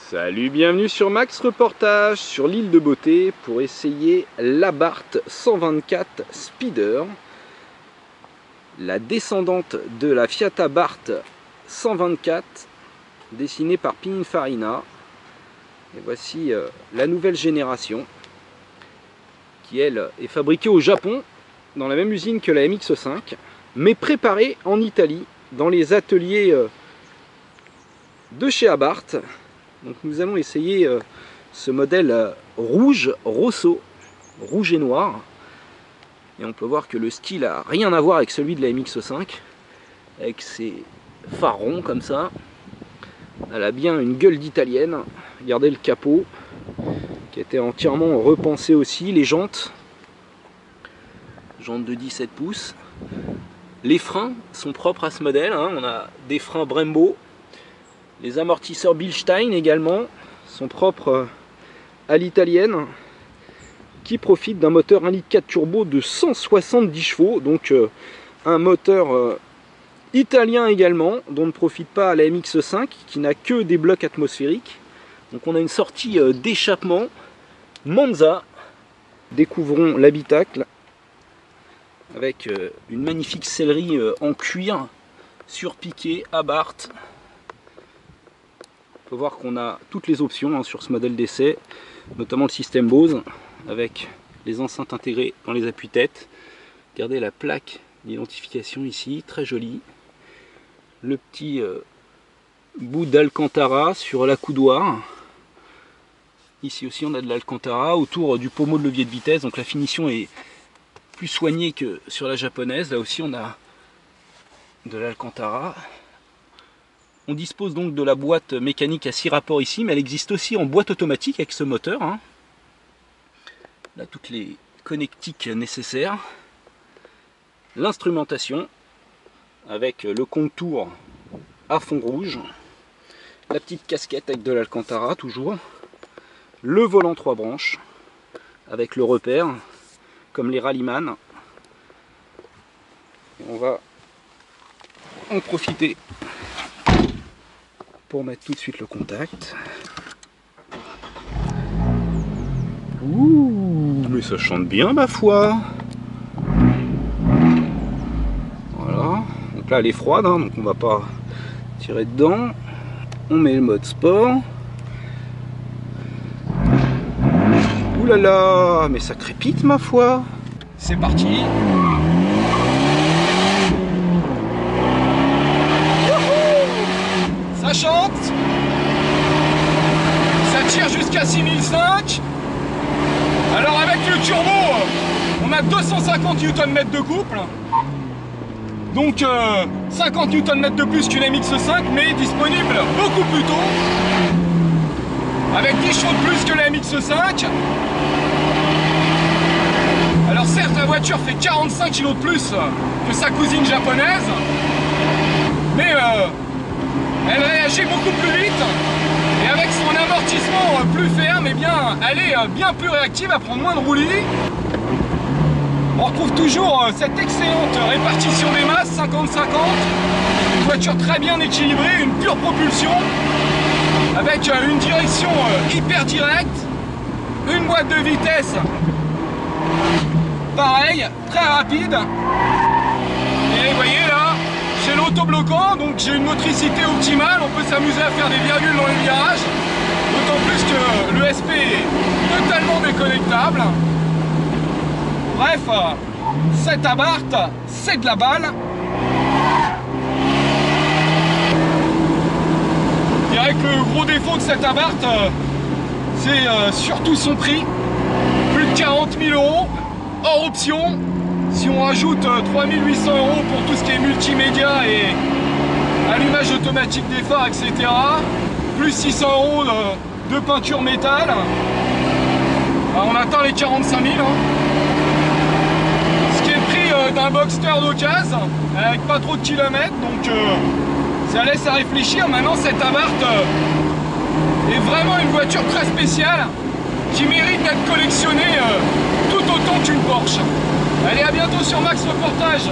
Salut, bienvenue sur Max Reportage sur l'île de Beauté pour essayer l'Abarth 124 Speeder, la descendante de la Fiat Abarth 124 dessinée par Pininfarina. Et voici la nouvelle génération qui elle est fabriquée au Japon dans la même usine que la MX5 mais préparée en Italie dans les ateliers de chez Abarth. Donc nous allons essayer ce modèle rouge Rosso, rouge et noir. Et on peut voir que le style a rien à voir avec celui de la MX5, avec ses phares ronds comme ça. Elle a bien une gueule d'italienne. Regardez le capot qui a été entièrement repensé aussi, les jantes de 17 pouces. Les freins sont propres à ce modèle, hein. On a des freins Brembo. Les amortisseurs Bilstein également sont propres à l'italienne, qui profitent d'un moteur 1,4 litre turbo de 170 chevaux, donc un moteur italien également, dont ne profite pas la MX5, qui n'a que des blocs atmosphériques. Donc on a une sortie d'échappement Monza. Découvrons l'habitacle avec une magnifique sellerie en cuir surpiqué Abarth. On peut voir qu'on a toutes les options sur ce modèle d'essai, notamment le système Bose avec les enceintes intégrées dans les appuis-têtes. Regardez la plaque d'identification ici, très jolie. Le petit bout d'Alcantara sur la coudoir. Ici aussi on a de l'Alcantara autour du pommeau de levier de vitesse, donc la finition est plus soignée que sur la japonaise. Là aussi on a de l'Alcantara. On dispose donc de la boîte mécanique à 6 rapports ici, mais elle existe aussi en boîte automatique avec ce moteur. Là, toutes les connectiques nécessaires. L'instrumentation avec le contour à fond rouge. La petite casquette avec de l'Alcantara toujours. Le volant 3 branches avec le repère, comme les Rallyman. Et on va en profiter pour mettre tout de suite le contact. Ouh, mais ça chante bien ma foi. Voilà, donc là elle est froide, donc on va pas tirer dedans. On met le mode sport. Ouh là là, mais ça crépite ma foi. C'est parti. Ça chante, ça tire jusqu'à 6005. Alors avec le turbo, on a 250 Nm de couple, donc 50 Nm de plus qu'une MX5, mais disponible beaucoup plus tôt, avec 10 chevaux de plus que la MX5. Alors certes, la voiture fait 45 kg de plus que sa cousine japonaise, mais elle réagit beaucoup plus vite, et avec son amortissement plus ferme, eh bien, elle est bien plus réactive, à prendre moins de roulis. On retrouve toujours cette excellente répartition des masses, 50-50, une voiture très bien équilibrée, une pure propulsion, avec une direction hyper directe, une boîte de vitesse, pareil, très rapide, et vous voyez là, j'ai l'autobloquant, donc j'ai une motricité optimale, on peut s'amuser à faire des virgules dans les virages, d'autant plus que le SP est totalement déconnectable. Bref, cette Abarth, c'est de la balle. Je dirais que le gros défaut de cette Abarth, c'est surtout son prix, plus de 40 000 €, hors option. Si on rajoute 3 800 € pour tout ce qui est multimédia et allumage automatique des phares, etc., plus 600 € de peinture métal, on atteint les 45 000 €. Ce qui est le prix d'un Boxster d'occasion, avec pas trop de kilomètres, donc ça laisse à réfléchir. Maintenant, cette Abarth est vraiment une voiture très spéciale qui mérite d'être collectionnée tout autant qu'une Porsche. Allez, à bientôt sur Max Reportage.